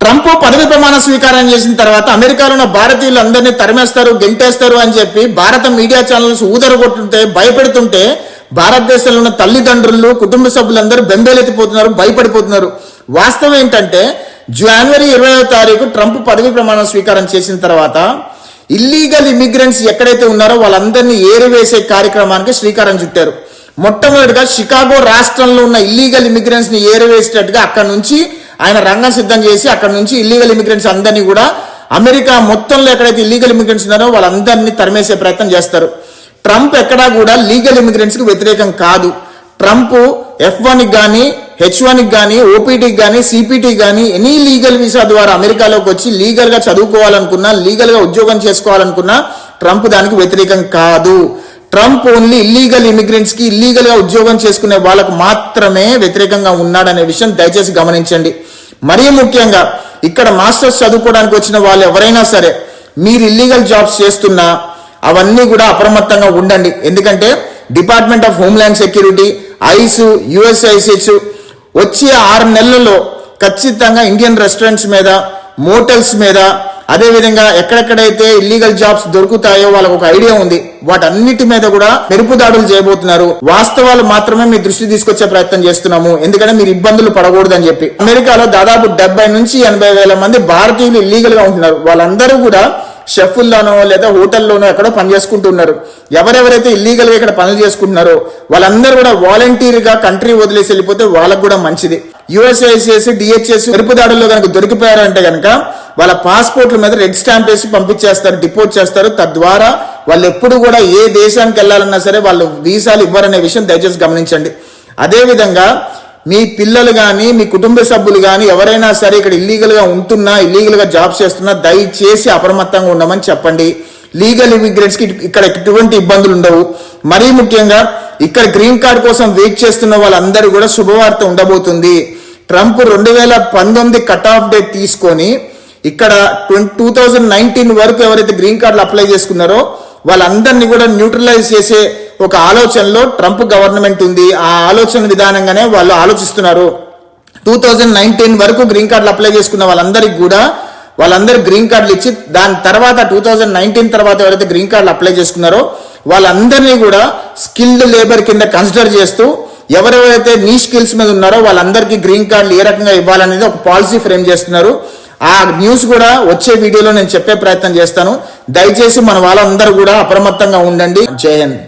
Trump పదవి ప్రమాణ స్వీకారం చేసిన తర్వాత అమెరికాలో ఉన్న భారతీయులందరినీ తరిమేస్తారు, గెంటేస్తారు అని చెప్పి భారత మీడియా ఛానల్స్ ఊదరగొట్టుంటే, భయపెడుతుంటే భారతదేశంలో ఉన్న తల్లిదండ్రులు, కుటుంబ సభ్యులందరూ బెంబేలెత్తిపోతున్నారు, భయపడిపోతున్నారు. వాస్తవం ఏంటంటే జనవరి 20వ తారీఖు ట్రంప్ పదవి ప్రమాణ స్వీకారం చేసిన తర్వాత ఇల్లీగల్ ఇమిగ్రెంట్స్ ఎక్కడైతే ఉన్నారో వాళ్ళందరినీ ఏరివేసే కార్యక్రమానికి శ్రీకారం చుట్టారు. మొట్టమొదటిగా షికాగో రాష్ట్రంలో ఉన్న ఇల్లీగల్ ఇమిగ్రెంట్స్ ని ఏరివేసేటట్టుగా అక్కడ నుంచి ఆయన రంగం సిద్ధం చేసి అక్కడ నుంచి ఇల్లీగల్ ఇమిగ్రెంట్స్ అందరినీ కూడా అమెరికా మొత్తంలో ఎక్కడైతే ఇల్లీగల్ ఇమిగ్రెంట్స్ ఉన్నారో వాళ్ళందరినీ తరిమేసే ప్రయత్నం చేస్తారు. ట్రంప్ ఎక్కడా కూడా లీగల్ ఇమిగ్రెంట్స్ కి వ్యతిరేకం కాదు. ట్రంప్ F1 కానీ H1 కానీ OPT కానీ CPT కానీ ఎనీ లీగల్ వీసా ద్వారా అమెరికాలోకి వచ్చి లీగల్ గా చదువుకోవాలనుకున్నా, లీగల్ గా ఉద్యోగం చేసుకోవాలనుకున్నా ట్రంప్ దానికి వ్యతిరేకం కాదు. ట్రంప్ ఓన్లీ ఇల్లీగల్ ఇమిగ్రెంట్స్ కి, ఇల్లీగల్ గా ఉద్యోగం చేసుకునే వాళ్ళకు మాత్రమే వ్యతిరేకంగా ఉన్నాడనే విషయం దయచేసి గమనించండి. మరీ ముఖ్యంగా ఇక్కడ మాస్టర్స్ చదువుకోవడానికి వచ్చిన వాళ్ళు ఎవరైనా సరే మీరు ఇల్లీగల్ జాబ్స్ చేస్తున్నా అవన్నీ కూడా అప్రమత్తంగా ఉండండి. ఎందుకంటే department of homeland security, ice, USIS వచ్చే 6 నెలల్లో ఖచ్చితంగా ఇండియన్ రెస్టారెంట్స్ మీద, మోటల్స్ మీద, అదేవిధంగా ఎక్కడెక్కడైతే ఇల్లీగల్ జాబ్స్ దొరుకుతాయో వాళ్ళకు ఒక ఐడియా ఉంది. వాటన్నిటి మీద కూడా మెరుపు దాడులు చేయబోతున్నారు. వాస్తవాలు మాత్రమే మీ దృష్టి తీసుకొచ్చే ప్రయత్నం చేస్తున్నాము, ఎందుకంటే మీరు ఇబ్బందులు పడకూడదని చెప్పి. అమెరికాలో దాదాపు 70 నుంచి 80 వేల మంది భారతీయులు ఇల్లీగల్ గా ఉంటున్నారు. వాళ్ళందరూ కూడా షెఫ్ల్లోనో లేదా హోటల్లోనో ఎక్కడో పని చేసుకుంటున్నారు. ఎవరెవరైతే ఇల్లీగల్ గా ఇక్కడ పనులు చేసుకుంటున్నారో వాళ్ళందరూ కూడా వాలంటీర్ గా కంట్రీ వదిలేసి వెళ్ళిపోతే వాళ్ళకు కూడా మంచిది. USIS, DHS మెరుపు దాడుల్లో కనుక దొరికిపోయారంటే కనుక వాళ్ళ పాస్పోర్ట్ల మీద రెడ్ స్టాంప్ వేసి పంపించేస్తారు, డిపోర్ట్ చేస్తారు. తద్వారా వాళ్ళు ఎప్పుడు కూడా ఏ దేశానికి వెళ్ళాలన్నా సరే వాళ్ళు వీసాలు ఇవ్వరనే విషయం దయచేసి గమనించండి. అదేవిధంగా మీ పిల్లలు కానీ, మీ కుటుంబ సభ్యులు కానీ ఎవరైనా సరే ఇక్కడ ఇల్లీగల్ గా ఉంటున్నా, ఇల్లీగల్ గా జాబ్స్ చేస్తున్నా దయచేసి అప్రమత్తంగా ఉండమని చెప్పండి. లీగల్ ఇమిగ్రెంట్స్ కి ఇక్కడ ఎటువంటి ఇబ్బందులు ఉండవు. మరీ ముఖ్యంగా ఇక్కడ గ్రీన్ కార్డ్ కోసం వెయిట్ చేస్తున్న వాళ్ళందరూ కూడా శుభవార్త ఉండబోతుంది. ట్రంప్ 2019 కట్ ఆఫ్ డేట్ తీసుకొని ఇక్కడ 2019 వరకు ఎవరైతే గ్రీన్ కార్డులు అప్లై చేసుకున్నారో వాళ్ళందరినీ కూడా న్యూట్రలైజ్ చేసే ఒక ఆలోచనలో ట్రంప్ గవర్నమెంట్ ఉంది. ఆ ఆలోచన విధానంగానే వాళ్ళు ఆలోచిస్తున్నారు. 2019 వరకు గ్రీన్ కార్డులు అప్లై చేసుకున్న వాళ్ళందరికీ కూడా వాళ్ళందరూ గ్రీన్ కార్డులు ఇచ్చి దాని తర్వాత 2019 తర్వాత ఎవరైతే గ్రీన్ కార్డులు అప్లై చేసుకున్నారో వాళ్ళందరినీ కూడా స్కిల్డ్ లేబర్ కింద కన్సిడర్ చేస్తూ ఎవరెవరైతే నీ స్కిల్స్ మీద ఉన్నారో వాళ్ళందరికీ గ్రీన్ కార్డులు ఏ రకంగా ఇవ్వాలనేది ఒక పాలసీ ఫ్రేమ్ చేస్తున్నారు. ఆ న్యూస్ కూడా వచ్చే వీడియోలో నేను చెప్పే ప్రయత్నం చేస్తాను. దయచేసి మన వాళ్ళందరూ కూడా అప్రమత్తంగా ఉండండి. జై హింద్.